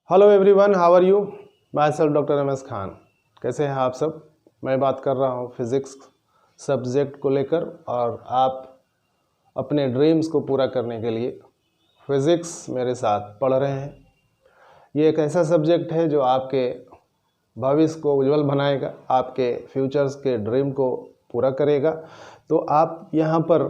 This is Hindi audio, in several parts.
Hello everyone, how are you? Myself doctor M S Khan. कैसे हैं आप सब? मैं बात कर रहा हूँ फिज़िक्स सब्जेक्ट को लेकर और आप अपने ड्रीम्स को पूरा करने के लिए फिज़िक्स मेरे साथ पढ़ रहे हैं। ये एक ऐसा सब्जेक्ट है जो आपके भविष्य को उज्जवल बनाएगा, आपके फ्यूचर्स के ड्रीम को पूरा करेगा। तो आप यहाँ पर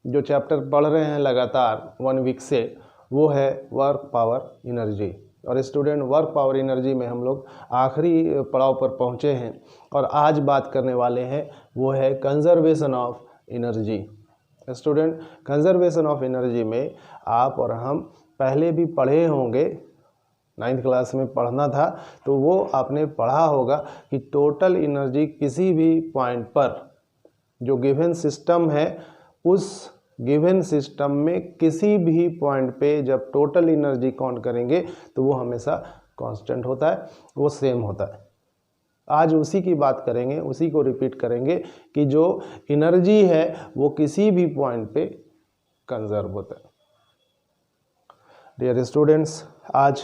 जो चैप्टर पढ़ रहे हैं लगातार 1 वीक से, वो है वर्क पावर एनर्जी। और स्टूडेंट, वर्क पावर एनर्जी में हम लोग आखिरी पड़ाव पर पहुँचे हैं और आज बात करने वाले हैं वो है conservation of energy. Student, conservation of energy में आप और हम पहले भी पढ़े होंगे, 9th क्लास में पढ़ना था, तो वो आपने पढ़ा होगा कि टोटल एनर्जी किसी भी पॉइंट पर जो गिवन सिस्टम है, उस गिवन सिस्टम में किसी भी पॉइंट पे जब टोटल एनर्जी काउंट करेंगे तो वो हमेशा कांस्टेंट होता है, वो सेम होता है। आज उसी की बात करेंगे, उसी को रिपीट करेंगे कि जो एनर्जी है वो किसी भी पॉइंट पे कंजर्व होता है। डियर स्टूडेंट्स, आज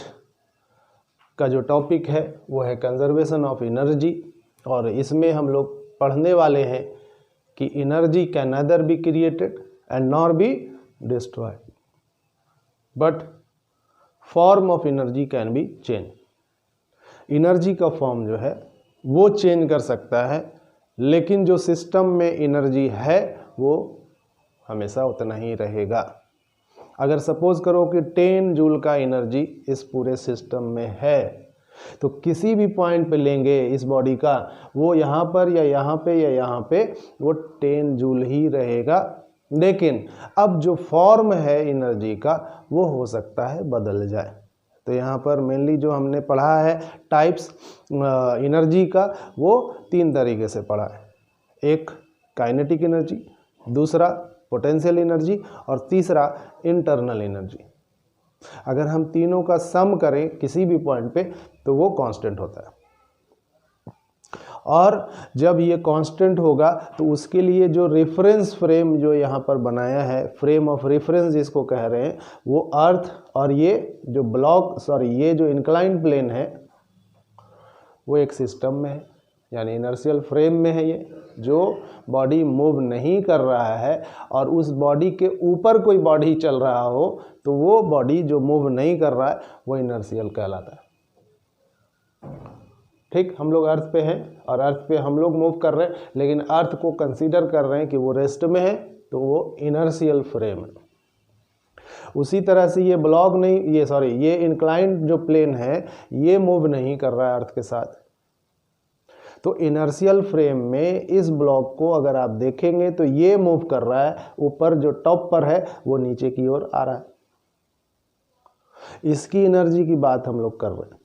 का जो टॉपिक है वो है कंजर्वेशन ऑफ एनर्जी और इसमें हम लोग पढ़ने वाले हैं कि energy can nether be created and nor be destroyed, but form of energy can be changed. Energy का फॉर्म जो है वो चेंज कर सकता है, लेकिन जो सिस्टम में एनर्जी है वो हमेशा उतना ही रहेगा। अगर सपोज करो कि 10 जूल का एनर्जी इस पूरे सिस्टम में है, तो किसी भी पॉइंट पे लेंगे इस बॉडी का, वो यहाँ पर या यहाँ पे या यहाँ पे वो 10 जूल ही रहेगा। लेकिन अब जो फॉर्म है एनर्जी का वो हो सकता है बदल जाए। तो यहाँ पर मेनली जो हमने पढ़ा है टाइप्स एनर्जी का, वो 3 तरीके से पढ़ा है। एक काइनेटिक एनर्जी, दूसरा पोटेंशियल एनर्जी और तीसरा इंटरनल एनर्जी। अगर हम तीनों का सम करें किसी भी पॉइंट पे तो वो कांस्टेंट होता है। और जब ये कांस्टेंट होगा तो उसके लिए जो रेफरेंस फ्रेम जो यहाँ पर बनाया है, फ्रेम ऑफ रेफरेंस जिसको कह रहे हैं, वो अर्थ और ये जो ये जो इंक्लाइंड प्लेन है वो एक सिस्टम में है, यानी इनर्शियल फ्रेम में है। ये जो बॉडी मूव नहीं कर रहा है और उस बॉडी के ऊपर कोई बॉडी चल रहा हो तो वो बॉडी जो मूव नहीं कर रहा है वो इनर्शियल कहलाता है। ठीक, हम लोग अर्थ पे हैं और अर्थ पे हम लोग मूव कर रहे हैं, लेकिन अर्थ को कंसीडर कर रहे हैं कि वो रेस्ट में है, तो वो इनर्शियल फ्रेम है। उसी तरह से ये ब्लॉक नहीं, ये इंक्लाइंड जो प्लेन है ये मूव नहीं कर रहा है अर्थ के साथ। तो इनर्शियल फ्रेम में इस ब्लॉक को अगर आप देखेंगे तो ये मूव कर रहा है, ऊपर जो टॉप पर है वो नीचे की ओर आ रहा है। इसकी एनर्जी की बात हम लोग कर रहे हैं।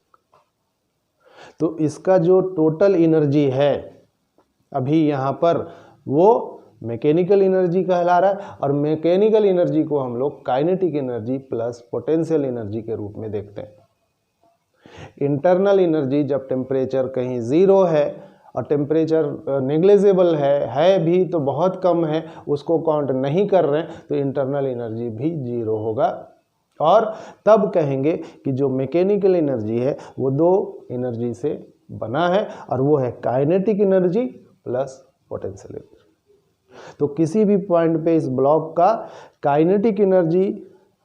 तो इसका जो टोटल एनर्जी है अभी यहाँ पर वो मैकेनिकल एनर्जी कहला रहा है और मैकेनिकल एनर्जी को हम लोग kinetic energy plus potential energy के रूप में देखते हैं। इंटरनल एनर्जी जब टेम्परेचर कहीं 0 है और टेम्परेचर नेग्लिजिबल है भी तो बहुत कम है, उसको काउंट नहीं कर रहे हैं, तो इंटरनल एनर्जी भी 0 होगा। और तब कहेंगे कि जो मैकेनिकल एनर्जी है वो 2 एनर्जी से बना है और वो है kinetic energy plus potential energy. तो किसी भी पॉइंट पे इस ब्लॉक का काइनेटिक एनर्जी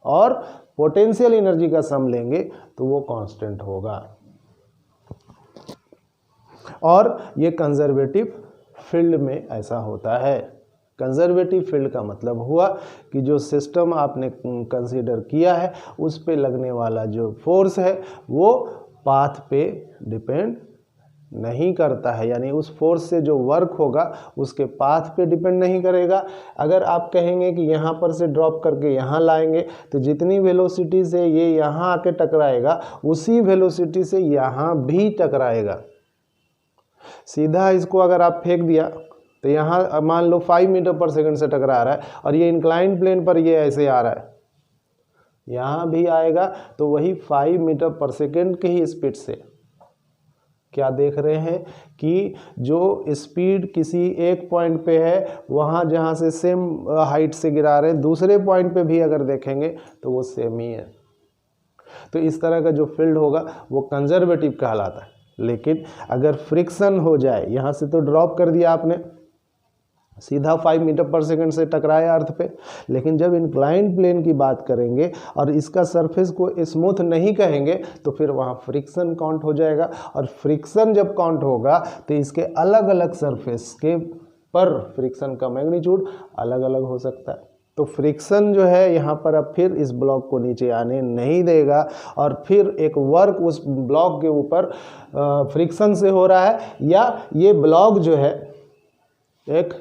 और पोटेंशियल एनर्जी का सम लेंगे तो वो कांस्टेंट होगा। और ये कंजर्वेटिव फील्ड में ऐसा होता है। कंजर्वेटिव फील्ड का मतलब हुआ कि जो सिस्टम आपने कंसीडर किया है उस पे लगने वाला जो फोर्स है वो पाथ पे डिपेंड नहीं करता है, यानी उस फोर्स से जो वर्क होगा उसके पाथ पे डिपेंड नहीं करेगा। अगर आप कहेंगे कि यहाँ पर से ड्रॉप करके यहाँ लाएंगे तो जितनी वेलोसिटी से ये यहाँ आके टकराएगा उसी वेलोसिटी से यहाँ भी टकराएगा। सीधा इसको अगर आप फेंक दिया तो यहाँ मान लो 5 मीटर पर सेकंड से टकरा रहा है और ये इंक्लाइंड प्लेन पर ये ऐसे आ रहा है, यहाँ भी आएगा तो वही 5 मीटर पर सेकंड की ही स्पीड से। क्या देख रहे हैं कि जो स्पीड किसी एक पॉइंट पे है वहाँ जहाँ से सेम हाइट से गिरा रहे हैं, दूसरे पॉइंट पे भी अगर देखेंगे तो वो सेम ही है। तो इस तरह का जो फील्ड होगा वो कंजर्वेटिव कहलाता है। लेकिन अगर फ्रिक्शन हो जाए, यहाँ से तो ड्रॉप कर दिया आपने, सीधा 5 मीटर पर सेकंड से टकराया अर्थ पे, लेकिन जब इंक्लाइंड प्लेन की बात करेंगे और इसका सरफेस को स्मूथ नहीं कहेंगे तो फिर वहाँ फ्रिक्शन काउंट हो जाएगा। और फ्रिक्शन जब काउंट होगा तो इसके अलग अलग सरफेस के पर फ्रिक्शन का मैग्नीट्यूड अलग अलग हो सकता है। तो फ्रिक्शन जो है यहाँ पर अब फिर इस ब्लॉक को नीचे आने नहीं देगा और फिर एक वर्क उस ब्लॉक के ऊपर फ्रिक्शन से हो रहा है, या ये ब्लॉक जो है एक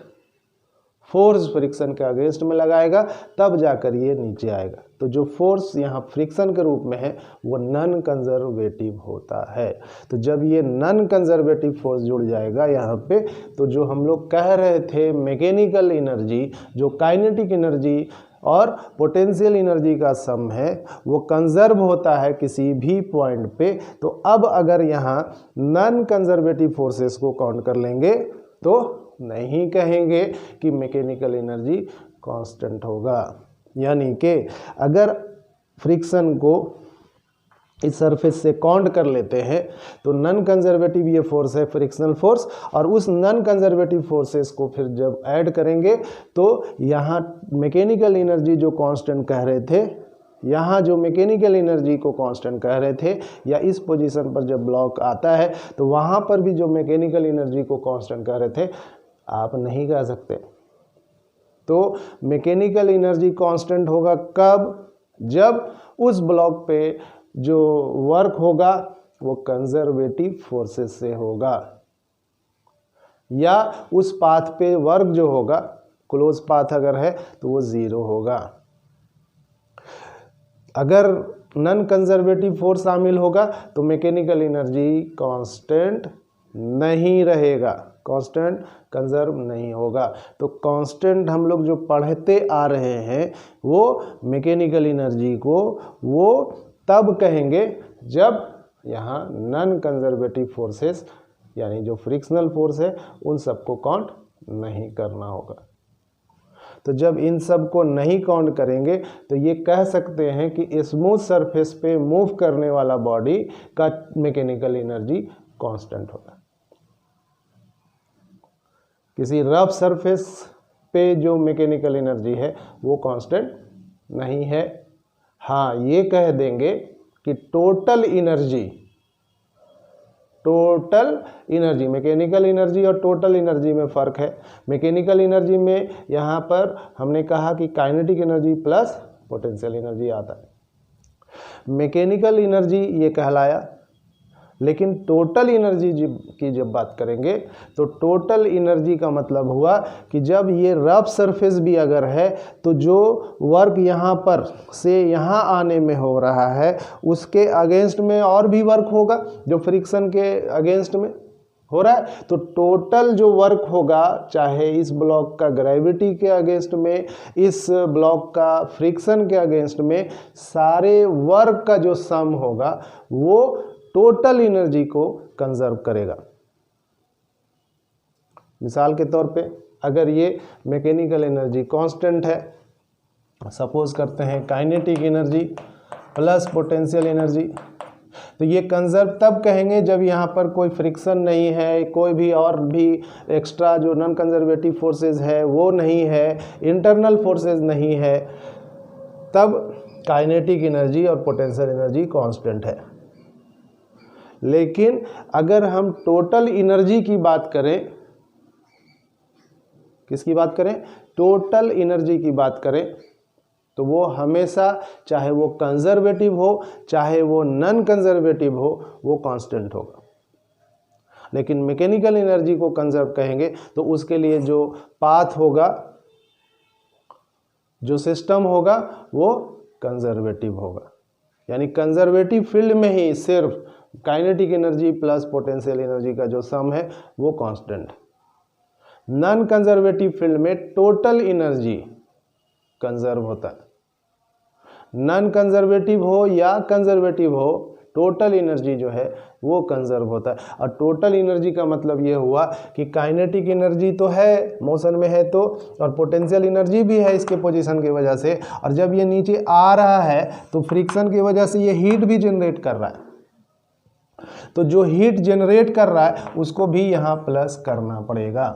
फोर्स फ्रिक्शन के अगेंस्ट में लगाएगा, तब जाकर ये नीचे आएगा। तो जो फोर्स यहाँ फ्रिक्शन के रूप में है वो नॉन कंजर्वेटिव होता है। तो जब ये नॉन कंजर्वेटिव फोर्स जुड़ जाएगा यहाँ पे, तो जो हम लोग कह रहे थे मैकेनिकल एनर्जी, जो काइनेटिक एनर्जी और पोटेंशियल एनर्जी का सम है, वो कंजर्व होता है किसी भी पॉइंट पे। तो अब अगर यहाँ नॉन कंजर्वेटिव फोर्सेस को काउंट कर लेंगे तो नहीं कहेंगे कि मैकेनिकल एनर्जी कांस्टेंट होगा। यानी कि अगर फ्रिक्शन को इस सरफेस से काउंट कर लेते हैं तो नॉन कंजर्वेटिव ये फोर्स है फ्रिक्शनल फोर्स, और उस नॉन कंजर्वेटिव फोर्सेस को फिर जब ऐड करेंगे तो यहाँ मैकेनिकल एनर्जी जो कांस्टेंट कह रहे थे, यहाँ जो मैकेनिकल एनर्जी को कांस्टेंट कह रहे थे, या इस पोजीशन पर जब ब्लॉक आता है तो वहाँ पर भी जो मैकेनिकल एनर्जी को कांस्टेंट कह रहे थे आप नहीं कह सकते। तो मैकेनिकल एनर्जी कांस्टेंट होगा कब? जब उस ब्लॉक पे जो वर्क होगा वो कंजर्वेटिव फोर्सेस से होगा, या उस पाथ पे वर्क जो होगा, क्लोज पाथ अगर है तो वो 0 होगा। अगर नॉन कंजर्वेटिव फोर्स शामिल होगा तो मैकेनिकल एनर्जी कांस्टेंट नहीं रहेगा, कांस्टेंट कंजर्व नहीं होगा। तो कांस्टेंट हम लोग जो पढ़ते आ रहे हैं वो मैकेनिकल एनर्जी को वो तब कहेंगे जब यहाँ नॉन कंजर्वेटिव फोर्सेस यानी जो फ्रिक्शनल फोर्स है उन सबको काउंट नहीं करना होगा। तो जब इन सब को नहीं काउंट करेंगे तो ये कह सकते हैं कि स्मूथ सरफेस पे मूव करने वाला बॉडी का मैकेनिकल एनर्जी कांस्टेंट होगा। किसी रफ सरफेस पे जो मैकेनिकल एनर्जी है वो कांस्टेंट नहीं है। हाँ, ये कह देंगे कि टोटल एनर्जी मैकेनिकल एनर्जी और टोटल एनर्जी में फ़र्क है। मैकेनिकल एनर्जी में यहाँ पर हमने कहा कि kinetic energy plus potential energy आता है। मैकेनिकल एनर्जी ये कहलाया, लेकिन टोटल एनर्जी की जब बात करेंगे तो टोटल एनर्जी का मतलब हुआ कि जब ये रफ सरफेस भी अगर है तो जो वर्क यहाँ पर से यहाँ आने में हो रहा है उसके अगेंस्ट में और भी वर्क होगा जो फ्रिक्शन के अगेंस्ट में हो रहा है। तो टोटल जो वर्क होगा, चाहे इस ब्लॉक का ग्रेविटी के अगेंस्ट में, इस ब्लॉक का फ्रिक्शन के अगेंस्ट में, सारे वर्क का जो सम होगा वो टोटल एनर्जी को कंजर्व करेगा। मिसाल के तौर पे अगर ये मैकेनिकल एनर्जी कांस्टेंट है, सपोज करते हैं kinetic energy plus potential energy, तो ये कंजर्व तब कहेंगे जब यहाँ पर कोई फ्रिक्शन नहीं है, कोई भी और भी एक्स्ट्रा जो नॉन कंजर्वेटिव फोर्सेस है वो नहीं है, इंटरनल फोर्सेस नहीं है, तब काइनेटिक एनर्जी और पोटेंशियल एनर्जी कांस्टेंट है। लेकिन अगर हम टोटल एनर्जी की बात करें, किसकी बात करें? टोटल एनर्जी की बात करें, तो वो हमेशा चाहे वो कंजर्वेटिव हो चाहे वो नॉन कंजर्वेटिव हो वो कांस्टेंट होगा। लेकिन मैकेनिकल एनर्जी को कंजर्व कहेंगे तो उसके लिए जो पाथ होगा, जो सिस्टम होगा वो कंजर्वेटिव होगा। यानी कंजर्वेटिव फील्ड में ही सिर्फ kinetic energy plus potential energy का जो सम है वो कांस्टेंट। नॉन कंजर्वेटिव फील्ड में टोटल एनर्जी कंजर्व होता है। नॉन कंजर्वेटिव हो या कंजर्वेटिव हो, टोटल एनर्जी जो है वो कंजर्व होता है। और टोटल एनर्जी का मतलब ये हुआ कि काइनेटिक एनर्जी तो है, मोशन में है तो, और पोटेंशियल एनर्जी भी है इसके पोजीशन की वजह से, और जब ये नीचे आ रहा है तो फ्रिक्शन की वजह से ये हीट भी जनरेट कर रहा है। तो जो हीट जनरेट कर रहा है उसको भी यहाँ प्लस करना पड़ेगा।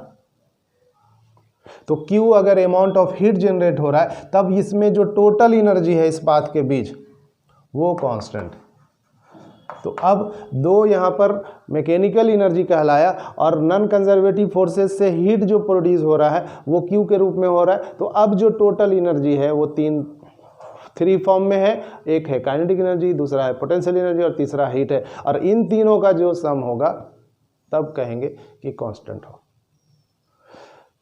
तो Q अगर अमाउंट ऑफ हीट जनरेट हो रहा है तब इसमें जो टोटल एनर्जी है इस पाथ के बीच वो कांस्टेंट। तो अब दो यहाँ पर मैकेनिकल एनर्जी कहलाया, और नॉन कंजर्वेटिव फोर्सेस से हीट जो प्रोड्यूस हो रहा है वो Q के रूप में हो रहा है। तो अब जो टोटल एनर्जी है वो थ्री फॉर्म में है, एक है काइनेटिक एनर्जी, दूसरा है पोटेंशियल एनर्जी, और तीसरा हीट है। और इन तीनों का जो सम होगा तब कहेंगे कि कांस्टेंट हो।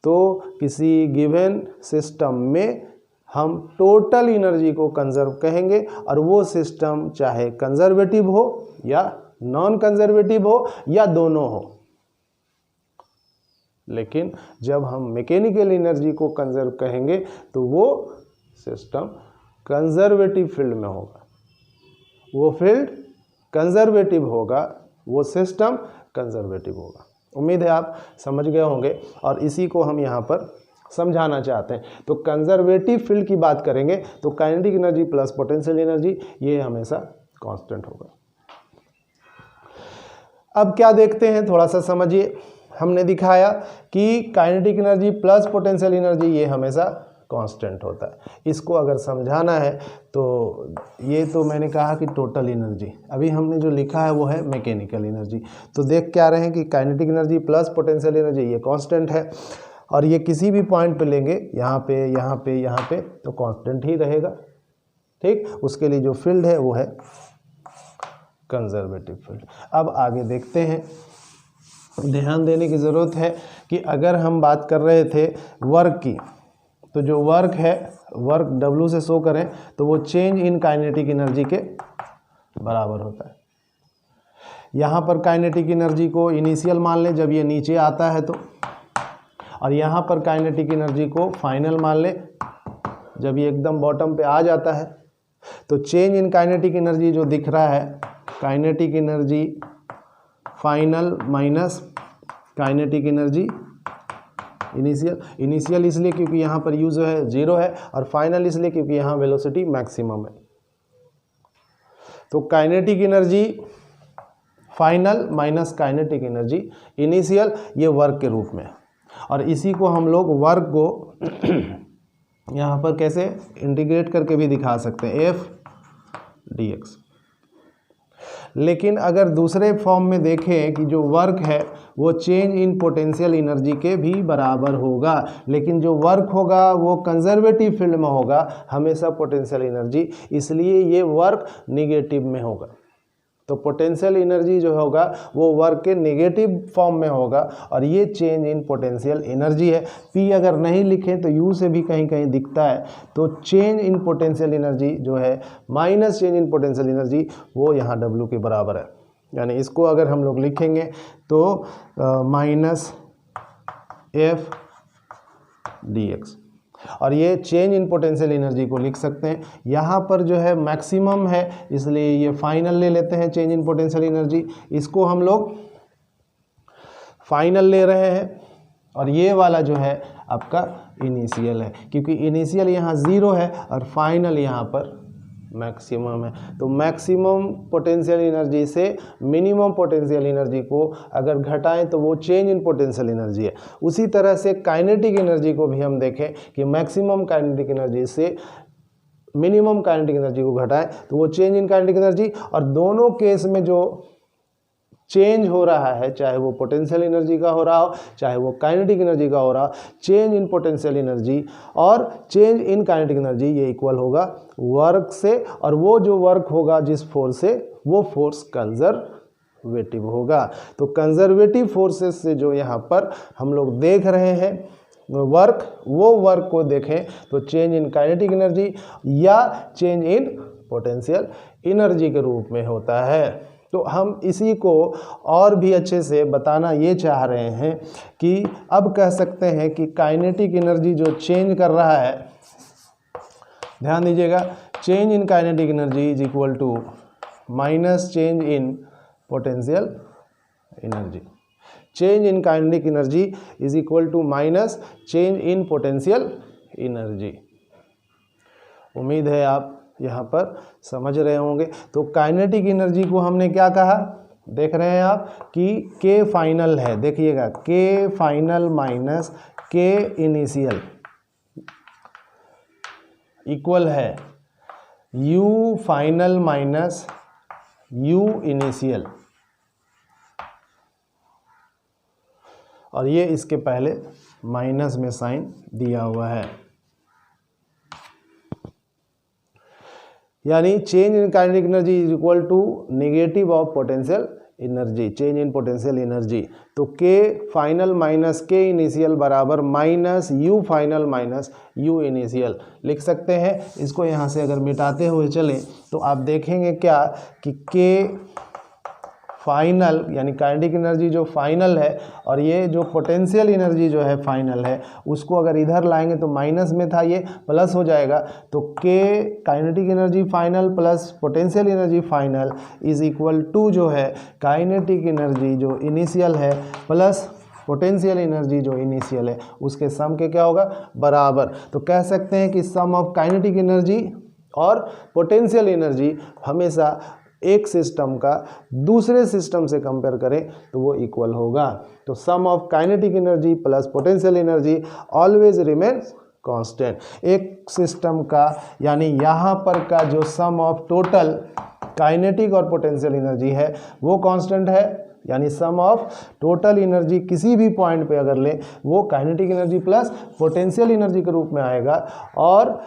तो किसी गिवन सिस्टम में हम टोटल एनर्जी को कंजर्व कहेंगे, और वो सिस्टम चाहे कंजर्वेटिव हो या नॉन कंजर्वेटिव हो या दोनों हो। लेकिन जब हम मैकेनिकल एनर्जी को कंजर्व कहेंगे तो वो सिस्टम कंजर्वेटिव फील्ड में होगा, वो फील्ड कंजर्वेटिव होगा, वो सिस्टम कंजर्वेटिव होगा। उम्मीद है आप समझ गए होंगे, और इसी को हम यहाँ पर समझाना चाहते हैं। तो कंजर्वेटिव फील्ड की बात करेंगे तो kinetic energy plus potential energy ये हमेशा कांस्टेंट होगा। अब क्या देखते हैं, थोड़ा सा समझिए। हमने दिखाया कि kinetic energy plus potential energy ये हमेशा कांस्टेंट होता है। इसको अगर समझाना है तो ये तो मैंने कहा कि टोटल एनर्जी, अभी हमने जो लिखा है वो है मैकेनिकल एनर्जी। तो देख क्या रहे हैं कि kinetic energy plus potential energy ये कांस्टेंट है, और ये किसी भी पॉइंट पे लेंगे, यहाँ पे यहाँ पे यहाँ पे, तो कांस्टेंट ही रहेगा। ठीक, उसके लिए जो फील्ड है वो है कंजर्वेटिव फील्ड। अब आगे देखते हैं। ध्यान देने की ज़रूरत है कि अगर हम बात कर रहे थे वर्क की, तो जो वर्क है, वर्क W से शो करें तो वो चेंज इन काइनेटिक एनर्जी के बराबर होता है। यहाँ पर काइनेटिक एनर्जी को इनिशियल मान लें जब ये नीचे आता है तो, और यहाँ पर काइनेटिक एनर्जी को फाइनल मान लें जब ये एकदम बॉटम पे आ जाता है। तो चेंज इन काइनेटिक एनर्जी जो दिख रहा है, kinetic energy final minus kinetic energy initial. Initial इसलिए क्योंकि यहाँ पर यू जो है 0 है, और फाइनल इसलिए क्योंकि यहाँ वेलोसिटी मैक्सिमम है। तो kinetic energy final minus kinetic energy initial, ये वर्क के रूप में। और इसी को हम लोग वर्क को यहाँ पर कैसे इंटीग्रेट करके भी दिखा सकते हैं, F dx। लेकिन अगर दूसरे फॉर्म में देखें कि जो वर्क है वो चेंज इन पोटेंशियल एनर्जी के भी बराबर होगा, लेकिन जो वर्क होगा वो कंजर्वेटिव फील्ड में होगा, हमेशा पोटेंशियल एनर्जी, इसलिए ये वर्क निगेटिव में होगा। तो पोटेंशियल एनर्जी जो होगा वो वर्क के नेगेटिव फॉर्म में होगा, और ये चेंज इन पोटेंशियल एनर्जी है। P अगर नहीं लिखें तो U से भी कहीं कहीं दिखता है, तो चेंज इन पोटेंशियल एनर्जी जो है minus change in potential energy वो यहाँ W के बराबर है। यानी इसको अगर हम लोग लिखेंगे तो माइनस F dx, और ये चेंज इन पोटेंशियल एनर्जी को लिख सकते हैं। यहाँ पर जो है मैक्सिमम है इसलिए ये फाइनल ले लेते हैं चेंज इन पोटेंशियल एनर्जी, इसको हम लोग फाइनल ले रहे हैं, और ये वाला जो है आपका इनिशियल है, क्योंकि इनिशियल यहाँ 0 है और फाइनल यहाँ पर मैक्सिमम है। तो मैक्सिमम पोटेंशियल एनर्जी से मिनिमम पोटेंशियल एनर्जी को अगर घटाएं तो वो चेंज इन पोटेंशियल एनर्जी है। उसी तरह से काइनेटिक एनर्जी को भी हम देखें कि मैक्सिमम काइनेटिक एनर्जी से मिनिमम काइनेटिक एनर्जी को घटाएं तो वो चेंज इन काइनेटिक एनर्जी, और दोनों केस में जो चेंज हो रहा है, चाहे वो पोटेंशियल एनर्जी का हो रहा हो चाहे वो काइनेटिक एनर्जी का हो रहा हो, चेंज इन पोटेंशियल एनर्जी और चेंज इन काइनेटिक एनर्जी ये इक्वल होगा वर्क से, और वो जो वर्क होगा जिस फोर्स से वो फोर्स कंजर्वेटिव होगा। तो कंजर्वेटिव फोर्सेस से जो यहाँ पर हम लोग देख रहे हैं वर्क, वो वर्क को देखें तो चेंज इन काइनेटिक एनर्जी या चेंज इन पोटेंशियल एनर्जी के रूप में होता है। तो हम इसी को और भी अच्छे से बताना ये चाह रहे हैं कि अब कह सकते हैं कि काइनेटिक एनर्जी जो चेंज कर रहा है, ध्यान दीजिएगा, change in kinetic energy is equal to minus change in potential energy. Change in kinetic energy is equal to minus change in potential energy. उम्मीद है आप यहाँ पर समझ रहे होंगे। तो काइनेटिक एनर्जी को हमने क्या कहा, देख रहे हैं आप कि के फाइनल है, देखिएगा के final minus K initial equal है you final minus U initial, और ये इसके पहले माइनस में साइन दिया हुआ है। यानी change in kinetic energy is equal to negative of potential energy, change in potential energy. तो K final minus K initial बराबर minus U final minus U initial लिख सकते हैं। इसको यहाँ से अगर मिटाते हुए चलें तो आप देखेंगे क्या कि के फाइनल यानी काइनेटिक एनर्जी जो फाइनल है और ये जो पोटेंशियल एनर्जी जो है फाइनल है, उसको अगर इधर लाएंगे तो माइनस में था, ये प्लस हो जाएगा। तो K kinetic energy final plus potential energy final is equal to जो है काइनेटिक एनर्जी जो इनिशियल है प्लस पोटेंशियल एनर्जी जो इनिशियल है, उसके सम के क्या होगा, बराबर। तो कह सकते हैं कि सम ऑफ काइनेटिक एनर्जी और पोटेंशियल एनर्जी हमेशा एक सिस्टम का दूसरे सिस्टम से कंपेयर करें तो वो इक्वल होगा। तो sum of kinetic energy plus potential energy always remains constant. एक सिस्टम का यानी यहाँ पर का जो सम ऑफ टोटल काइनेटिक और पोटेंशियल एनर्जी है वो कांस्टेंट है, यानी सम ऑफ टोटल एनर्जी किसी भी पॉइंट पे अगर लें वो kinetic energy plus potential energy के रूप में आएगा, और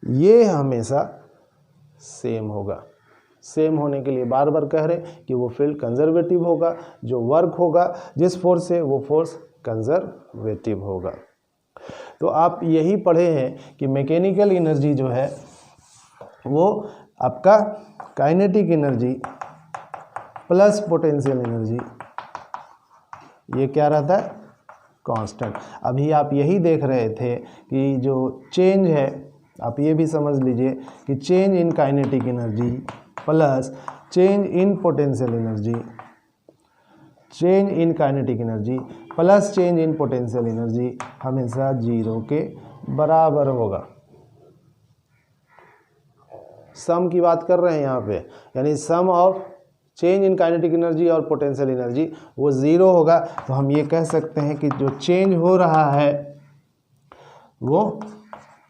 ये हमेशा सेम होगा। सेम होने के लिए बार बार कह रहे हैं कि वो फील्ड कंजर्वेटिव होगा, जो वर्क होगा जिस फोर्स से वो फोर्स कंजर्वेटिव होगा। तो आप यही पढ़े हैं कि मैकेनिकल एनर्जी जो है वो आपका kinetic energy plus potential energy ये क्या रहता है, कांस्टेंट। अभी आप यही देख रहे थे कि जो चेंज है, आप ये भी समझ लीजिए कि change in kinetic energy plus change in potential energy, change in kinetic energy plus change in potential energy हमेशा 0 के बराबर होगा। सम की बात कर रहे हैं यहाँ पे, यानी sum of change in kinetic energy और पोटेंशियल एनर्जी वो 0 होगा। तो हम ये कह सकते हैं कि जो चेंज हो रहा है वो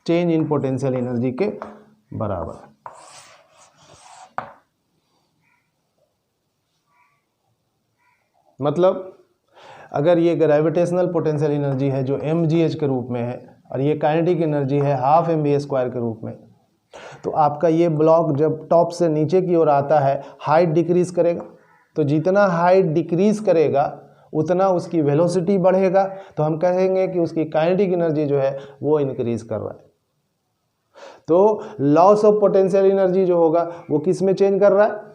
चेंज इन पोटेंशियल एनर्जी के बराबर। मतलब अगर ये ग्रेविटेशनल पोटेंशियल एनर्जी है जो mgh के रूप में है और ये काइनेटिक एनर्जी है ½ mv² के रूप में, तो आपका ये ब्लॉक जब टॉप से नीचे की ओर आता है हाइट डिक्रीज करेगा। तो जितना हाइट डिक्रीज करेगा उतना उसकी वेलोसिटी बढ़ेगा, तो हम कहेंगे कि उसकी काइनेटिक एनर्जी जो है वो इंक्रीज कर रहा है। तो लॉस ऑफ पोटेंशियल एनर्जी जो होगा वो किस में चेंज कर रहा है,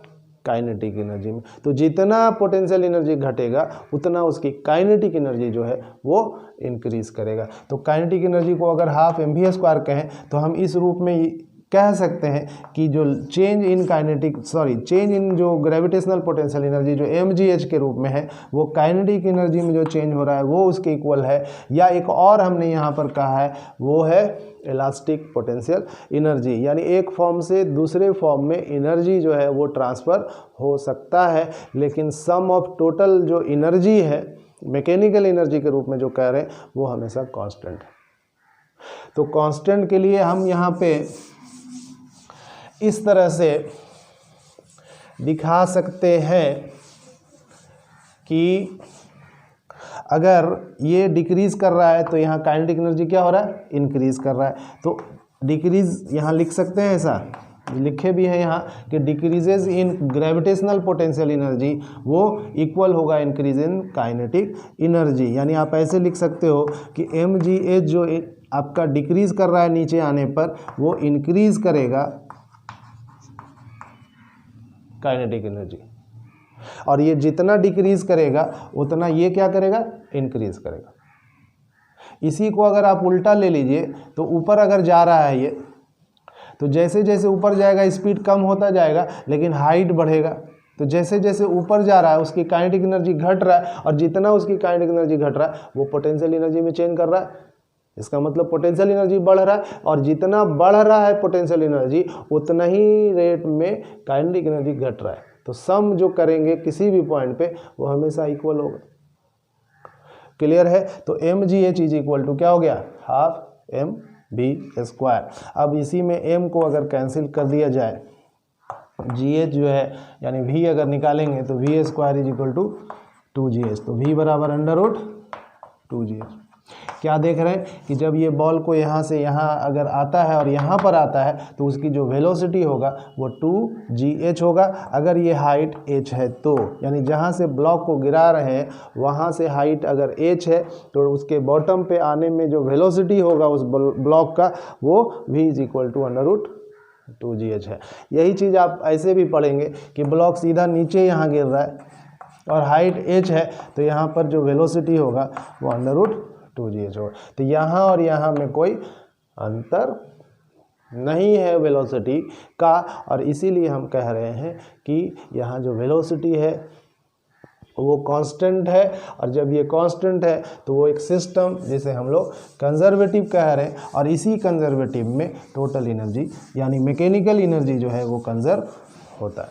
काइनेटिक एनर्जी में। तो जितना पोटेंशियल एनर्जी घटेगा उतना उसकी काइनेटिक एनर्जी जो है वो इंक्रीज करेगा। तो काइनेटिक एनर्जी को अगर ½ mv² कहें तो हम इस रूप में कह सकते हैं कि जो चेंज इन जो ग्रेविटेशनल पोटेंशियल एनर्जी जो mgh के रूप में है वो काइनेटिक एनर्जी में जो चेंज हो रहा है वो उसके इक्वल है, या एक और हमने यहाँ पर कहा है वो है इलास्टिक पोटेंशियल एनर्जी। यानी एक फॉर्म से दूसरे फॉर्म में एनर्जी जो है वो ट्रांसफ़र हो सकता है, लेकिन सम ऑफ टोटल जो एनर्जी है मैकेनिकल एनर्जी के रूप में जो कह रहे हैं वो हमेशा कांस्टेंट है। तो कांस्टेंट के लिए हम यहाँ पे इस तरह से दिखा सकते हैं कि अगर ये डिक्रीज़ कर रहा है तो यहाँ काइनेटिक एनर्जी क्या हो रहा है, इंक्रीज़ कर रहा है। तो डिक्रीज़ यहाँ लिख सकते हैं, ऐसा लिखे भी है यहाँ कि decreases in gravitational potential energy वो इक्वल होगा इंक्रीज इन काइनेटिक एनर्जी। यानी आप ऐसे लिख सकते हो कि mgh जो आपका डिक्रीज़ कर रहा है नीचे आने पर वो इंक्रीज़ करेगा काइनेटिक एनर्जी, और ये जितना डिक्रीज करेगा उतना ये क्या करेगा, इंक्रीज करेगा। इसी को अगर आप उल्टा ले लीजिए तो ऊपर अगर जा रहा है ये तो जैसे जैसे ऊपर जाएगा स्पीड कम होता जाएगा लेकिन हाइट बढ़ेगा। तो जैसे जैसे ऊपर जा रहा है उसकी काइनेटिक एनर्जी घट रहा है, और जितना उसकी काइनेटिक एनर्जी घट रहा है वो पोटेंशियल एनर्जी में चेंज कर रहा है। इसका मतलब पोटेंशियल एनर्जी बढ़ रहा है, और जितना बढ़ रहा है पोटेंशियल एनर्जी उतना ही रेट में काइनेटिक एनर्जी घट रहा है। तो सम जो करेंगे किसी भी पॉइंट पे वो हमेशा इक्वल होगा। क्लियर है? तो mgh इज इक्वल टू क्या हो गया, हाफ mv²। अब इसी में m को अगर कैंसिल कर दिया जाए, gh जो है यानी v अगर निकालेंगे तो v² is equal to 2gh, तो v बराबर अंडर रूट 2gh। क्या देख रहे हैं कि जब ये बॉल को यहाँ से यहाँ अगर आता है और यहाँ पर आता है तो उसकी जो वेलोसिटी होगा वो 2gh होगा। अगर ये हाइट h है तो यानी जहाँ से ब्लॉक को गिरा रहे हैं वहाँ से हाइट अगर h है तो उसके बॉटम पे आने में जो वेलोसिटी होगा उस ब्लॉक का वो v is equal to under root 2gh है। यही चीज़ आप ऐसे भी पढ़ेंगे कि ब्लॉक सीधा नीचे यहाँ गिर रहा है और हाइट h है तो यहाँ पर जो वेलोसिटी होगा वो अंडर रूट 2gh होगा। तो यहाँ और यहाँ में कोई अंतर नहीं है वेलोसिटी का, और इसीलिए हम कह रहे हैं कि यहाँ जो वेलोसिटी है वो कांस्टेंट है, और जब ये कांस्टेंट है तो वो एक सिस्टम जिसे हम लोग कंजर्वेटिव कह रहे हैं, और इसी कंजर्वेटिव में टोटल एनर्जी यानी मैकेनिकल एनर्जी जो है वो कंजर्व होता है।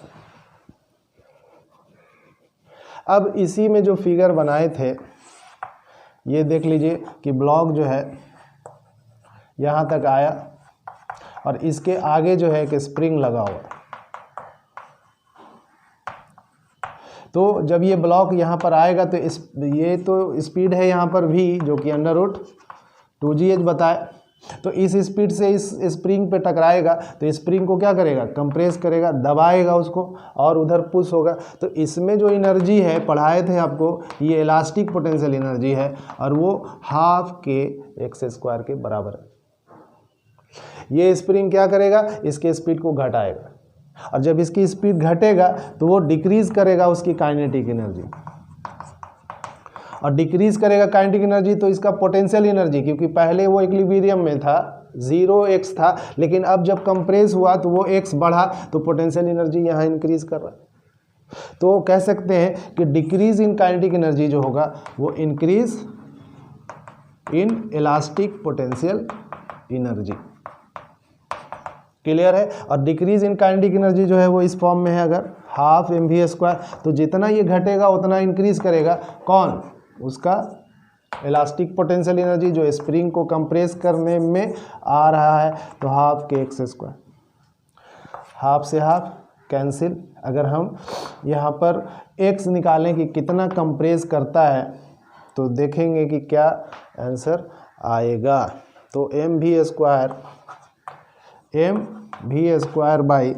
अब इसी में जो फिगर बनाए थे ये देख लीजिए कि ब्लॉक जो है यहाँ तक आया और इसके आगे जो है कि स्प्रिंग लगा हुआ। तो जब ये ब्लॉक यहाँ पर आएगा तो ये तो स्पीड है यहाँ पर v जो कि अंडर रूट 2gh बताए, तो इस स्पीड से इस स्प्रिंग पे टकराएगा तो स्प्रिंग को क्या करेगा, कंप्रेस करेगा, दबाएगा उसको और उधर पुश होगा। तो इसमें जो एनर्जी है पढ़ाए थे आपको, ये इलास्टिक पोटेंशियल एनर्जी है और वो हाफ के x² के बराबर है। ये स्प्रिंग क्या करेगा, इसके स्पीड को घटाएगा, और जब इसकी स्पीड घटेगा तो वो डिक्रीज करेगा उसकी काइनेटिक एनर्जी, और डिक्रीज करेगा काइनेटिक एनर्जी तो इसका पोटेंशियल एनर्जी, क्योंकि पहले वो इक्विलिब्रियम में था 0x था, लेकिन अब जब कंप्रेस हुआ तो वो x बढ़ा तो पोटेंशियल एनर्जी यहाँ इंक्रीज कर रहा है। तो कह सकते हैं कि डिक्रीज इन काइनेटिक एनर्जी जो होगा वो increase in elastic potential energy. Clear है? और डिक्रीज इन काइनेटिक एनर्जी जो है वो इस फॉर्म में है, अगर हाफ mv², तो जितना ये घटेगा उतना इंक्रीज करेगा कौन, उसका इलास्टिक पोटेंशियल एनर्जी जो स्प्रिंग को कंप्रेस करने में आ रहा है, तो हाफ के x²। हाफ से हाफ कैंसिल, अगर हम यहाँ पर x निकालें कि कितना कंप्रेस करता है तो देखेंगे कि क्या आंसर आएगा। तो mv² बाई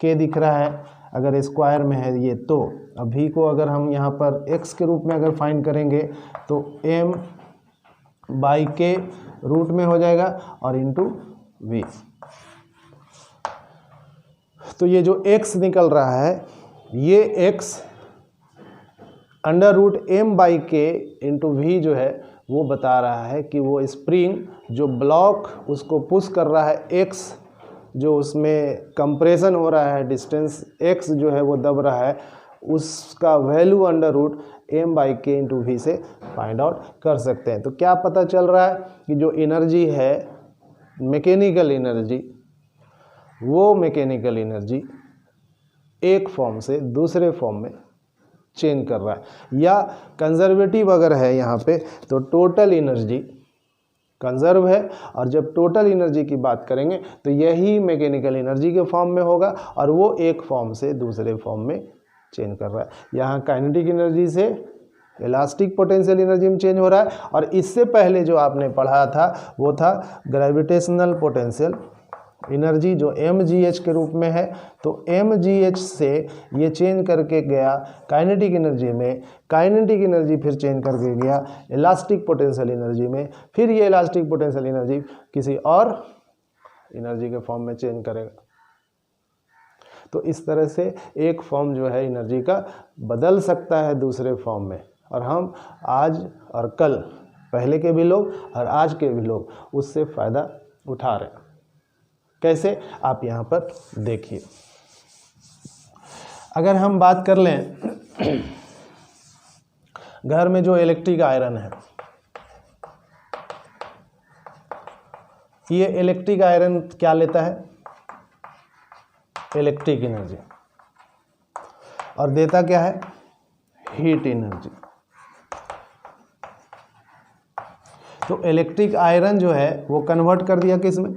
k दिख रहा है, अगर स्क्वायर में है ये तो अब v को अगर हम यहाँ पर x के रूप में अगर फाइंड करेंगे तो m बाई k रूट में हो जाएगा और इंटू v। तो ये जो x निकल रहा है ये x under root m by k into v जो है वो बता रहा है कि वो स्प्रिंग जो ब्लॉक उसको पुश कर रहा है x, जो उसमें कंप्रेशन हो रहा है, डिस्टेंस x जो है वो दब रहा है, उसका value under root m by K into V से फाइंड आउट कर सकते हैं। तो क्या पता चल रहा है कि जो एनर्जी है मैकेनिकल एनर्जी, वो मैकेनिकल एनर्जी एक फॉर्म से दूसरे फॉर्म में चेंज कर रहा है, या कंजर्वेटिव अगर है यहाँ पे तो टोटल एनर्जी कंजर्व है, और जब टोटल एनर्जी की बात करेंगे तो यही मैकेनिकल एनर्जी के फॉर्म में होगा और वो एक फॉर्म से दूसरे फॉर्म में चेंज कर रहा है। यहाँ काइनेटिक एनर्जी से इलास्टिक पोटेंशियल एनर्जी में चेंज हो रहा है, और इससे पहले जो आपने पढ़ा था वो था ग्रेविटेशनल पोटेंशियल एनर्जी जो mgh के रूप में है। तो mgh से ये चेंज करके गया काइनेटिक एनर्जी में, काइनेटिक एनर्जी फिर चेंज करके गया इलास्टिक पोटेंशियल एनर्जी में, फिर ये इलास्टिक पोटेंशियल एनर्जी किसी और एनर्जी के फॉर्म में चेंज करेगा। तो इस तरह से एक फॉर्म जो है एनर्जी का बदल सकता है दूसरे फॉर्म में, और हम आज और कल, पहले के भी लोग और आज के भी लोग उससे फ़ायदा उठा रहे हैं। कैसे, आप यहाँ पर देखिए। अगर हम बात कर लें घर में जो इलेक्ट्रिक आयरन है, ये इलेक्ट्रिक आयरन क्या लेता है, इलेक्ट्रिक एनर्जी, और देता क्या है, हीट एनर्जी। तो इलेक्ट्रिक आयरन जो है वो कन्वर्ट कर दिया किस में,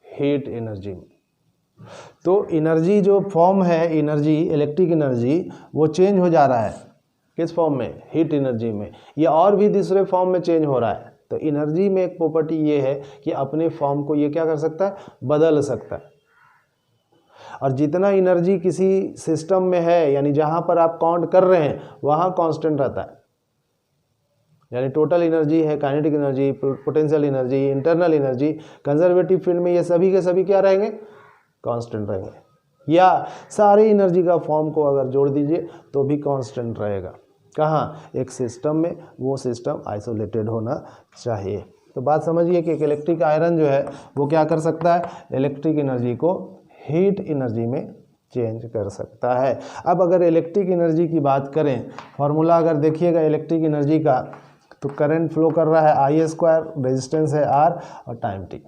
हीट एनर्जी में। तो एनर्जी जो फॉर्म है, एनर्जी इलेक्ट्रिक एनर्जी वो चेंज हो जा रहा है किस फॉर्म में, हीट एनर्जी में, या और भी दूसरे फॉर्म में चेंज हो रहा है। तो एनर्जी में एक प्रॉपर्टी ये है कि अपने फॉर्म को ये क्या कर सकता है, बदल सकता है। और जितना एनर्जी किसी सिस्टम में है, यानी जहां पर आप काउंट कर रहे हैं वहां कांस्टेंट रहता है, यानी टोटल एनर्जी है, kinetic energy, potential energy, internal energy, conservative field में ये सभी के सभी क्या रहेंगे, कांस्टेंट रहेंगे। या सारी एनर्जी का फॉर्म को अगर जोड़ दीजिए तो भी कांस्टेंट रहेगा। कहाँ, एक सिस्टम में, वो सिस्टम आइसोलेटेड होना चाहिए। तो बात समझिए कि एक इलेक्ट्रिक आयरन जो है वो क्या कर सकता है, इलेक्ट्रिक एनर्जी को हीट एनर्जी में चेंज कर सकता है। अब अगर इलेक्ट्रिक एनर्जी की बात करें, फॉर्मूला अगर देखिएगा इलेक्ट्रिक एनर्जी का, तो करंट फ्लो कर रहा है I², रेजिस्टेंस है R और टाइम T।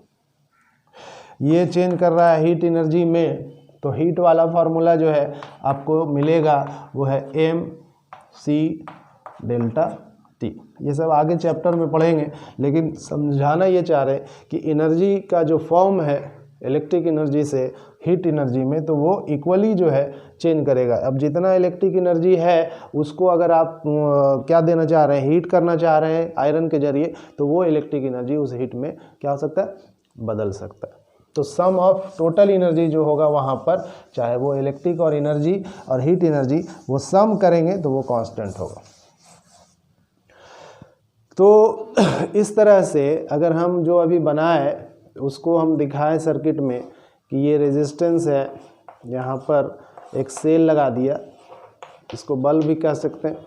ये चेंज कर रहा है हीट एनर्जी में, तो हीट वाला फार्मूला जो है आपको मिलेगा वो है mc∆T। ये सब आगे चैप्टर में पढ़ेंगे, लेकिन समझाना ये चाह रहे हैं कि एनर्जी का जो फॉर्म है इलेक्ट्रिक एनर्जी से हीट एनर्जी में, तो वो इक्वली जो है चेंज करेगा। अब जितना इलेक्ट्रिक एनर्जी है उसको अगर आप क्या देना चाह रहे हैं, हीट करना चाह रहे हैं आयरन के जरिए, तो वो इलेक्ट्रिक एनर्जी उस हीट में क्या हो सकता है, बदल सकता है। तो सम ऑफ टोटल एनर्जी जो होगा वहाँ पर, चाहे वो इलेक्ट्रिक और एनर्जी और हीट एनर्जी, वो सम करेंगे तो वो कांस्टेंट होगा। तो इस तरह से अगर हम जो अभी बनाए उसको हम दिखाएं सर्किट में कि ये रेजिस्टेंस है, यहाँ पर एक सेल लगा दिया, इसको बल्ब भी कह सकते हैं,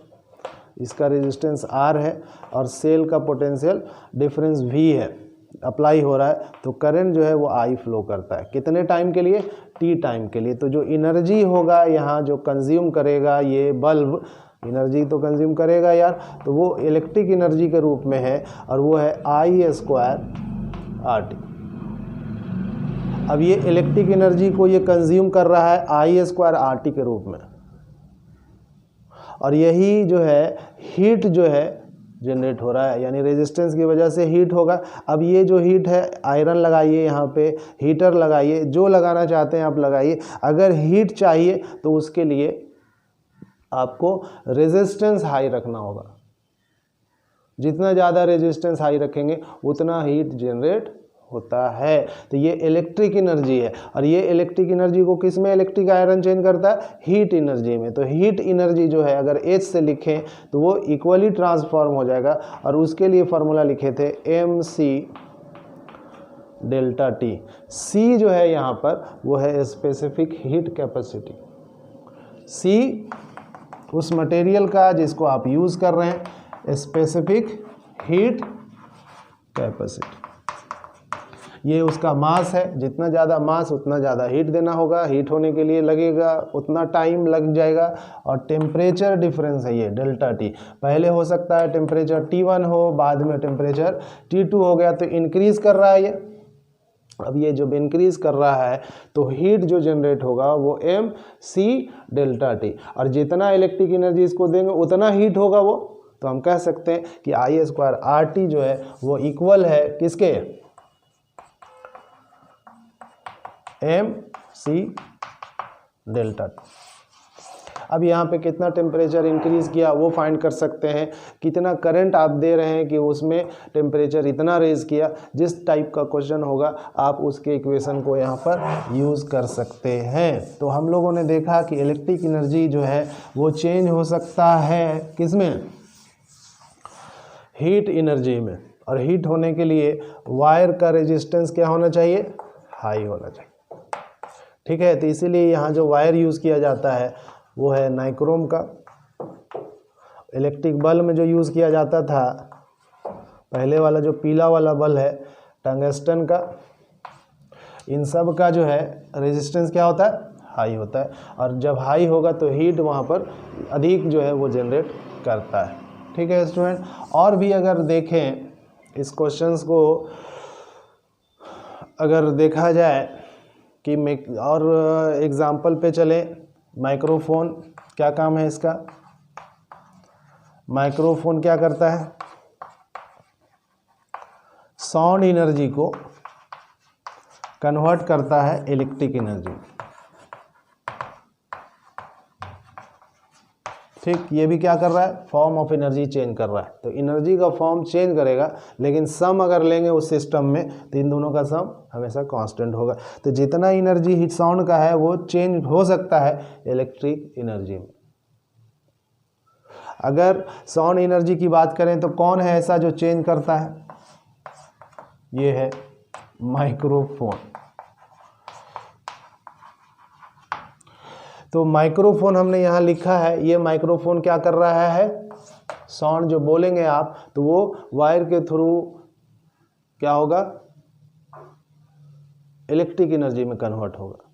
इसका रेजिस्टेंस R है और सेल का पोटेंशियल डिफरेंस V है, अप्लाई हो रहा है, तो करंट जो है वो I फ्लो करता है। कितने टाइम के लिए, T टाइम के लिए। तो जो एनर्जी होगा यहाँ जो कंज्यूम करेगा ये बल्ब, एनर्जी तो कंज्यूम करेगा यार, तो वो इलेक्ट्रिक एनर्जी के रूप में है, और वो है I²RT। अब ये इलेक्ट्रिक एनर्जी को ये कंज्यूम कर रहा है I²RT के रूप में, और यही जो है हीट जो है जनरेट हो रहा है, यानी रेजिस्टेंस की वजह से हीट होगा। अब ये जो हीट है, आयरन लगाइए, यहाँ पे हीटर लगाइए, जो लगाना चाहते हैं आप लगाइए। अगर हीट चाहिए तो उसके लिए आपको रेजिस्टेंस हाई रखना होगा, जितना ज़्यादा रेजिस्टेंस हाई रखेंगे उतना हीट जनरेट होता है। तो ये इलेक्ट्रिक एनर्जी है, और ये इलेक्ट्रिक एनर्जी को किस में इलेक्ट्रिक आयरन चेंज करता है, हीट एनर्जी में। तो हीट एनर्जी जो है अगर H से लिखें तो वो इक्वली ट्रांसफॉर्म हो जाएगा, और उसके लिए फार्मूला लिखे थे mc∆T। C जो है यहाँ पर वो है स्पेसिफिक हीट कैपेसिटी। C उस मटेरियल का जिसको आप यूज़ कर रहे हैं, स्पेसिफिक हीट कैपेसिटी, ये उसका मास है। जितना ज़्यादा मास उतना ज़्यादा हीट देना होगा, हीट होने के लिए लगेगा उतना टाइम लग जाएगा। और टेम्परेचर डिफरेंस है ये ∆T। पहले हो सकता है टेम्परेचर T1 हो, बाद में टेम्परेचर T2 हो गया, तो इंक्रीज़ कर रहा है ये। अब ये जब इंक्रीज़ कर रहा है तो हीट जो जनरेट होगा वो mc∆T, और जितना इलेक्ट्रिक एनर्जी इसको देंगे उतना हीट होगा वो। तो हम कह सकते हैं कि I²RT जो है वो इक्वल है किसके, mc∆T। अब यहाँ पे कितना टेम्परेचर इंक्रीज़ किया वो फाइंड कर सकते हैं, कितना करंट आप दे रहे हैं कि उसमें टेम्परेचर इतना रेज किया। जिस टाइप का क्वेश्चन होगा आप उसके इक्वेशन को यहाँ पर यूज़ कर सकते हैं। तो हम लोगों ने देखा कि इलेक्ट्रिक एनर्जी जो है वो चेंज हो सकता है किसमें, हीट एनर्जी में। और हीट होने के लिए वायर का रेजिस्टेंस क्या होना चाहिए, हाई होना चाहिए। ठीक है, तो इसीलिए यहाँ जो वायर यूज़ किया जाता है वो है नाइक्रोम का। इलेक्ट्रिक बल्ब में जो यूज़ किया जाता था पहले वाला, जो पीला वाला बल्ब है, टंगस्टन का। इन सब का जो है रेजिस्टेंस क्या होता है, हाई होता है, और जब हाई होगा तो हीट वहाँ पर अधिक जो है वो जनरेट करता है। ठीक है स्टूडेंट, और भी अगर देखें इस क्वेश्चंस को, अगर देखा जाए कि और एग्जाम्पल पे चले, माइक्रोफोन क्या काम है इसका, माइक्रोफोन क्या करता है, साउंड एनर्जी को कन्वर्ट करता है इलेक्ट्रिक एनर्जी। ठीक, ये भी क्या कर रहा है, फॉर्म ऑफ एनर्जी चेंज कर रहा है। तो एनर्जी का फॉर्म चेंज करेगा, लेकिन सम अगर लेंगे उस सिस्टम में तो इन दोनों का सम हमेशा कांस्टेंट होगा। तो जितना एनर्जी हीट साउंड का है वो चेंज हो सकता है इलेक्ट्रिक एनर्जी में। अगर साउंड एनर्जी की बात करें तो कौन है ऐसा जो चेंज करता है, ये है माइक्रोफोन। तो माइक्रोफोन हमने यहाँ लिखा है, ये माइक्रोफोन क्या कर रहा है, साउंड जो बोलेंगे आप तो वो वायर के थ्रू क्या होगा, इलेक्ट्रिक एनर्जी में कन्वर्ट होगा।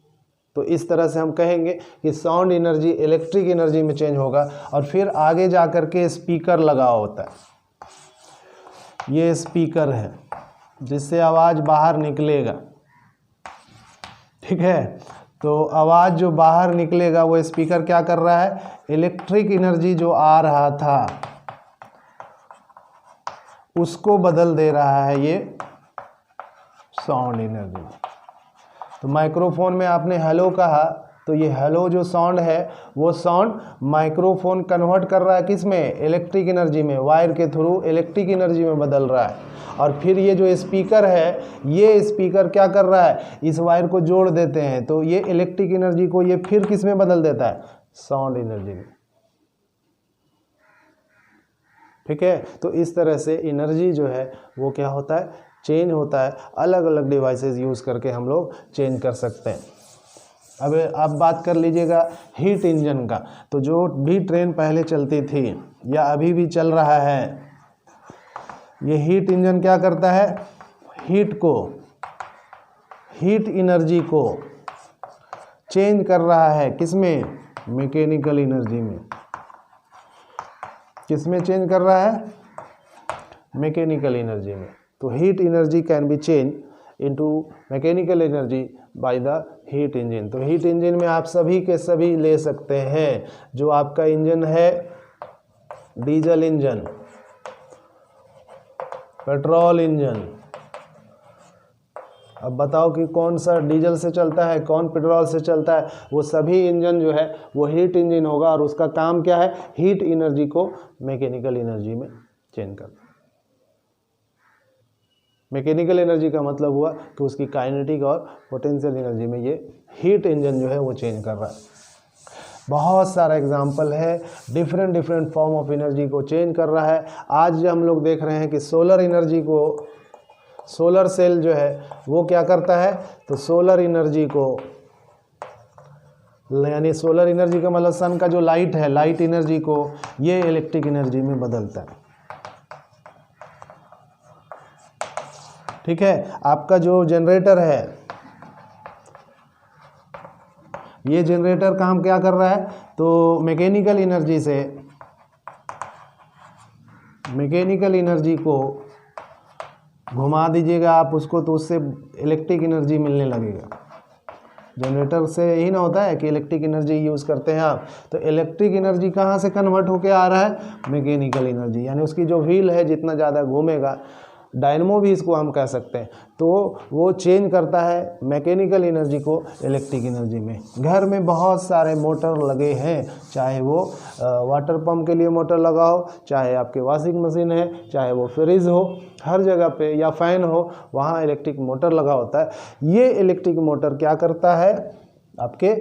तो इस तरह से हम कहेंगे कि साउंड एनर्जी इलेक्ट्रिक एनर्जी में चेंज होगा। और फिर आगे जा कर के स्पीकर लगा होता है, ये स्पीकर है जिससे आवाज़ बाहर निकलेगा। ठीक है, तो आवाज़ जो बाहर निकलेगा वो स्पीकर क्या कर रहा है, इलेक्ट्रिक एनर्जी जो आ रहा था उसको बदल दे रहा है ये साउंड एनर्जी। तो माइक्रोफोन में आपने हेलो कहा, तो ये हेलो जो साउंड है वो साउंड माइक्रोफोन कन्वर्ट कर रहा है किस में, इलेक्ट्रिक एनर्जी में, वायर के थ्रू इलेक्ट्रिक एनर्जी में बदल रहा है। और फिर ये जो स्पीकर है, ये स्पीकर क्या कर रहा है, इस वायर को जोड़ देते हैं तो ये इलेक्ट्रिक एनर्जी को ये फिर किस में बदल देता है, साउंड एनर्जी में। ठीक है, तो इस तरह से एनर्जी जो है वो क्या होता है, चेंज होता है। अलग अलग डिवाइसेस यूज़ करके हम लोग चेंज कर सकते हैं। अब आप बात कर लीजिएगा हीट इंजन का। तो जो भी ट्रेन पहले चलती थी या अभी भी चल रहा है, ये हीट इंजन क्या करता है, हीट एनर्जी को चेंज कर रहा है किसमें, मैकेनिकल एनर्जी में। किसमें चेंज कर रहा है, मैकेनिकल एनर्जी में। तो heat energy can be change into mechanical energy by the heat engine. तो हीट इंजन में आप सभी के सभी ले सकते हैं। जो आपका इंजन है डीजल इंजन, पेट्रोल इंजन, अब बताओ कि कौन सा डीजल से चलता है, कौन पेट्रोल से चलता है, वो सभी इंजन जो है वो हीट इंजन होगा। और उसका काम क्या है, हीट एनर्जी को मैकेनिकल एनर्जी में चेंज करना। मैकेनिकल एनर्जी का मतलब हुआ कि उसकी काइनेटिक और पोटेंशियल एनर्जी में ये हीट इंजन जो है वो चेंज कर रहा है। बहुत सारा एग्जाम्पल है, डिफरेंट फॉर्म ऑफ एनर्जी को चेंज कर रहा है। आज हम लोग देख रहे हैं कि सोलर एनर्जी को, सोलर सेल जो है वो क्या करता है, तो सोलर एनर्जी को, यानी सोलर एनर्जी का मतलब सन का जो लाइट है, लाइट एनर्जी को ये इलेक्ट्रिक एनर्जी में बदलता है। ठीक है, आपका जो जनरेटर है, ये जनरेटर काम क्या कर रहा है, तो मैकेनिकल एनर्जी से, मैकेनिकल एनर्जी को घुमा दीजिएगा आप उसको, तो उससे इलेक्ट्रिक एनर्जी मिलने लगेगा। जनरेटर से यही ना होता है कि इलेक्ट्रिक एनर्जी यूज़ करते हैं आप, तो इलेक्ट्रिक एनर्जी कहाँ से कन्वर्ट होके आ रहा है, मैकेनिकल एनर्जी। यानी उसकी जो व्हील है जितना ज़्यादा घूमेगा, डायनमो भी इसको हम कह सकते हैं, तो वो चेंज करता है मैकेनिकल एनर्जी को इलेक्ट्रिक एनर्जी में। घर में बहुत सारे मोटर लगे हैं, चाहे वो वाटर पंप के लिए मोटर लगा हो, चाहे आपके वॉशिंग मशीन है, चाहे वो फ्रिज हो, हर जगह पे, या फ़ैन हो, वहाँ इलेक्ट्रिक मोटर लगा होता है। ये इलेक्ट्रिक मोटर क्या करता है, आपके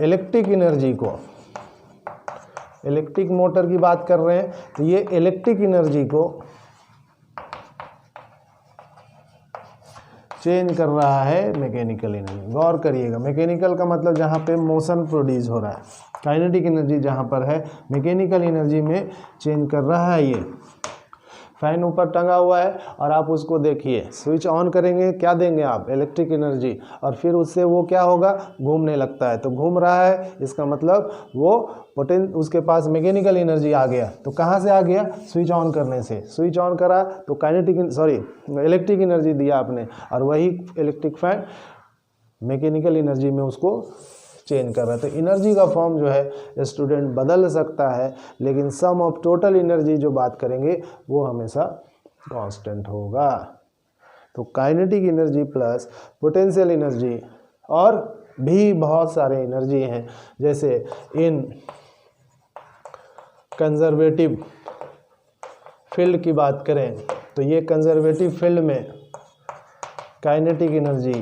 इलेक्ट्रिक एनर्जी को, इलेक्ट्रिक मोटर की बात कर रहे हैं, तो ये इलेक्ट्रिक एनर्जी को चेंज कर रहा है मैकेनिकल एनर्जी। गौर करिएगा, मैकेनिकल का मतलब जहाँ पे मोशन प्रोड्यूस हो रहा है, काइनेटिक एनर्जी जहाँ पर है, मैकेनिकल एनर्जी में चेंज कर रहा है ये। फैन ऊपर टंगा हुआ है और आप उसको देखिए, स्विच ऑन करेंगे, क्या देंगे आप, इलेक्ट्रिक एनर्जी, और फिर उससे वो क्या होगा, घूमने लगता है। तो घूम रहा है, इसका मतलब वो उसके पास मैकेनिकल एनर्जी आ गया। तो कहाँ से आ गया, स्विच ऑन करने से। स्विच ऑन करा तो इलेक्ट्रिक एनर्जी दिया आपने, और वही इलेक्ट्रिक फैन मैकेनिकल एनर्जी में उसको चेंज कर रहा है। तो एनर्जी का फॉर्म जो है स्टूडेंट बदल सकता है, लेकिन सम ऑफ टोटल एनर्जी जो बात करेंगे वो हमेशा कांस्टेंट होगा। तो kinetic energy plus potential energy, और भी बहुत सारे एनर्जी हैं, जैसे इन कंजर्वेटिव फील्ड की बात करें तो ये कंजर्वेटिव फील्ड में kinetic energy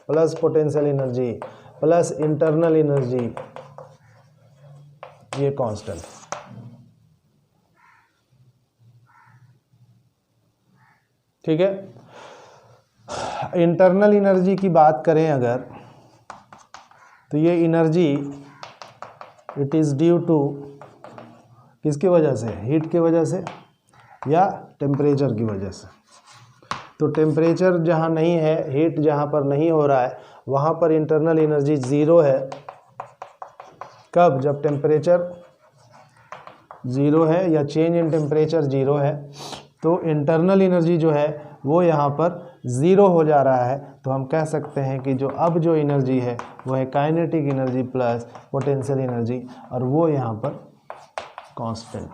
plus potential energy plus internal energy, ये कांस्टेंट। ठीक है, इंटरनल एनर्जी की बात करें अगर, तो ये energy it is due to किसकी वजह से, हीट की वजह से या टेम्परेचर की वजह से। तो टेम्परेचर जहाँ नहीं है, हीट जहाँ पर नहीं हो रहा है, वहाँ पर इंटरनल एनर्जी ज़ीरो है। कब, जब टेम्परेचर ज़ीरो है या चेंज इन टेम्परेचर ज़ीरो है, तो इंटरनल एनर्जी जो है वो यहाँ पर ज़ीरो हो जा रहा है। तो हम कह सकते हैं कि जो अब जो एनर्जी है वो है kinetic energy plus potential energy, और वो यहाँ पर कांस्टेंट।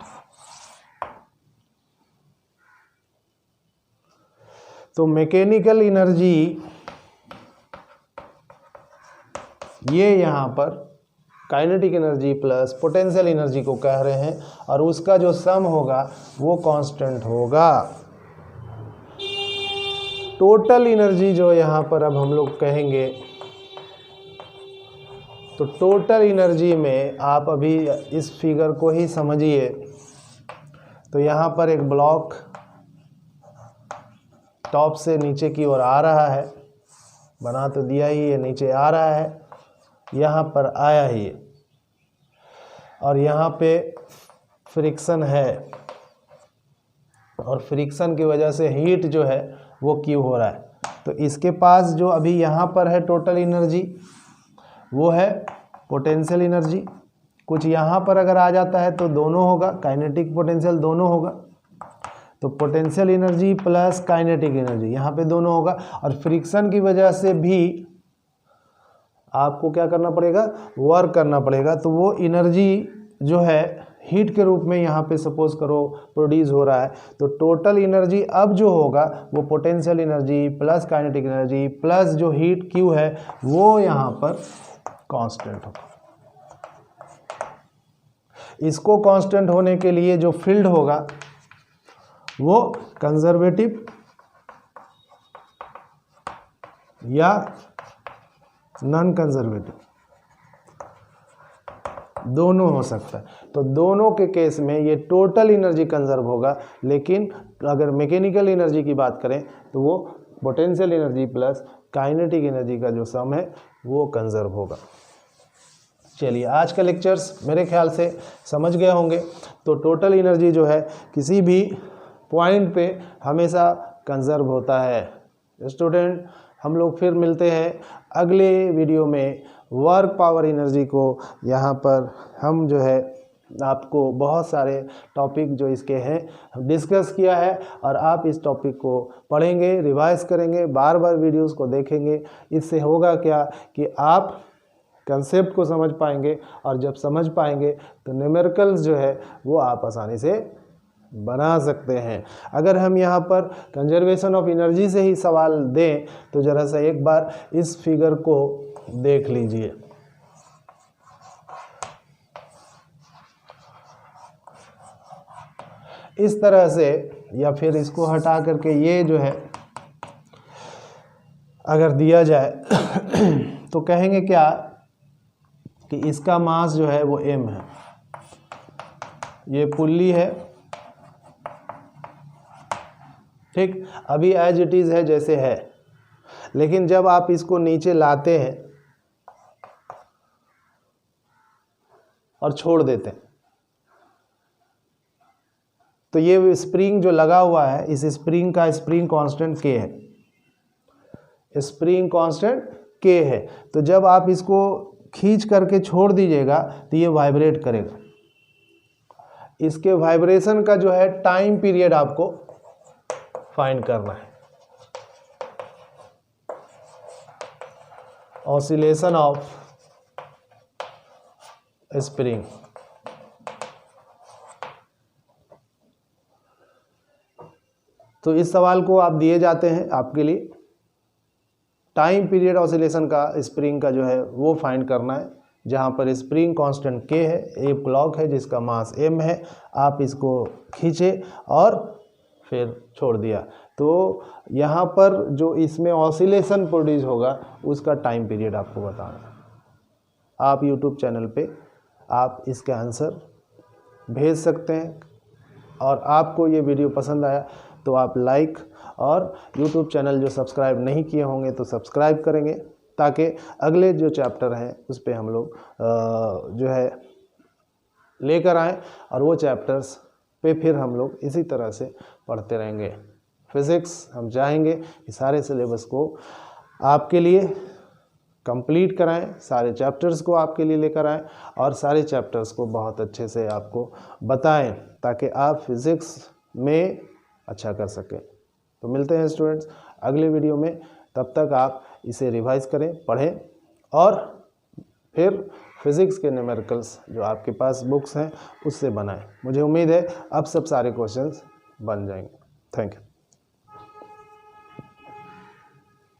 तो मैकेनिकल एनर्जी ये यहाँ पर kinetic energy plus potential energy को कह रहे हैं, और उसका जो सम होगा वो कांस्टेंट होगा। टोटल एनर्जी जो यहाँ पर अब हम लोग कहेंगे, तो टोटल एनर्जी में आप अभी इस फिगर को ही समझिए। तो यहाँ पर एक ब्लॉक टॉप से नीचे की ओर आ रहा है, बना तो दिया ही है, नीचे आ रहा है, यहाँ पर आया ही है, और यहाँ पे फ्रिक्शन है, और फ्रिक्शन की वजह से हीट जो है वो क्यू हो रहा है। तो इसके पास जो अभी यहाँ पर है टोटल एनर्जी वो है पोटेंशियल एनर्जी। कुछ यहाँ पर अगर आ जाता है तो दोनों होगा, काइनेटिक पोटेंशियल दोनों होगा। तो potential energy plus kinetic energy यहाँ पे दोनों होगा, और फ्रिक्शन की वजह से भी आपको क्या करना पड़ेगा, वर्क करना पड़ेगा। तो वो एनर्जी जो है हीट के रूप में यहाँ पे सपोज करो प्रोड्यूस हो रहा है। तो टोटल एनर्जी अब जो होगा वो potential energy plus kinetic energy plus जो हीट क्यू है वो यहाँ पर कांस्टेंट होगा। इसको कांस्टेंट होने के लिए जो फील्ड होगा वो कंजर्वेटिव या नॉन कंजर्वेटिव दोनों हो सकता है। तो दोनों के केस में ये टोटल एनर्जी कंजर्व होगा, लेकिन अगर मैकेनिकल एनर्जी की बात करें तो वो potential energy plus kinetic energy का जो सम है वो कंजर्व होगा। चलिए, आज का लेक्चर्स मेरे ख्याल से समझ गए होंगे। तो टोटल एनर्जी जो है किसी भी पॉइंट पे हमेशा कंजर्व होता है। स्टूडेंट, हम लोग फिर मिलते हैं अगले वीडियो में। वर्क पावर एनर्जी को यहाँ पर हम जो है आपको बहुत सारे टॉपिक जो इसके हैं डिस्कस किया है, और आप इस टॉपिक को पढ़ेंगे, रिवाइज करेंगे, बार बार वीडियोस को देखेंगे। इससे होगा क्या कि आप कंसेप्ट को समझ पाएंगे, और जब समझ पाएंगे तो न्यूमेरिकल्स जो है वो आप आसानी से बना सकते हैं। अगर हम यहाँ पर कंजर्वेशन ऑफ एनर्जी से ही सवाल दें तो ज़रा सा एक बार इस फिगर को देख लीजिए। इस तरह से, या फिर इसको हटा करके ये जो है अगर दिया जाए तो कहेंगे क्या कि इसका मास जो है वो m है, ये पुल्ली है, ठीक, अभी एज इट इज़ है जैसे है। लेकिन जब आप इसको नीचे लाते हैं और छोड़ देते हैं तो ये स्प्रिंग जो लगा हुआ है, इस स्प्रिंग का स्प्रिंग कांस्टेंट K है, स्प्रिंग कांस्टेंट K है। तो जब आप इसको खींच करके छोड़ दीजिएगा तो ये वाइब्रेट करेगा। इसके वाइब्रेशन का जो है टाइम पीरियड आपको फाइंड करना है। Oscillation of spring. तो इस सवाल को आप दिए जाते हैं आपके लिए, टाइम पीरियड ऑसिलेशन का स्प्रिंग का जो है वो फाइंड करना है, जहाँ पर स्प्रिंग कांस्टेंट K है, एक ब्लॉक है जिसका मास m है, आप इसको खींचे और फिर छोड़ दिया। तो यहाँ पर जो इसमें ऑसिलेशन प्रोड्यूस होगा उसका टाइम पीरियड आपको बताना है। आप यूट्यूब चैनल पे आप इसके आंसर भेज सकते हैं, और आपको ये वीडियो पसंद आया तो आप लाइक, और यूट्यूब चैनल जो सब्सक्राइब नहीं किए होंगे तो सब्सक्राइब करेंगे, ताकि अगले जो चैप्टर हैं उस पर हम लोग जो है लेकर आएँ, और वो चैप्टर्स पे फिर हम लोग इसी तरह से पढ़ते रहेंगे। फिज़िक्स हम चाहेंगे कि सारे सिलेबस को आपके लिए कंप्लीट कराएं, सारे चैप्टर्स को आपके लिए लेकर आएँ, और सारे चैप्टर्स को बहुत अच्छे से आपको बताएं, ताकि आप फिज़िक्स में अच्छा कर सकें। तो मिलते हैं स्टूडेंट्स अगले वीडियो में, तब तक आप इसे रिवाइज करें, पढ़ें, और फिर फिज़िक्स के न्यूमेरिकल्स जो आपके पास बुक्स हैं उससे बनाएं। मुझे उम्मीद है अब सब सारे क्वेश्चंस बन जाएंगे। Thank you.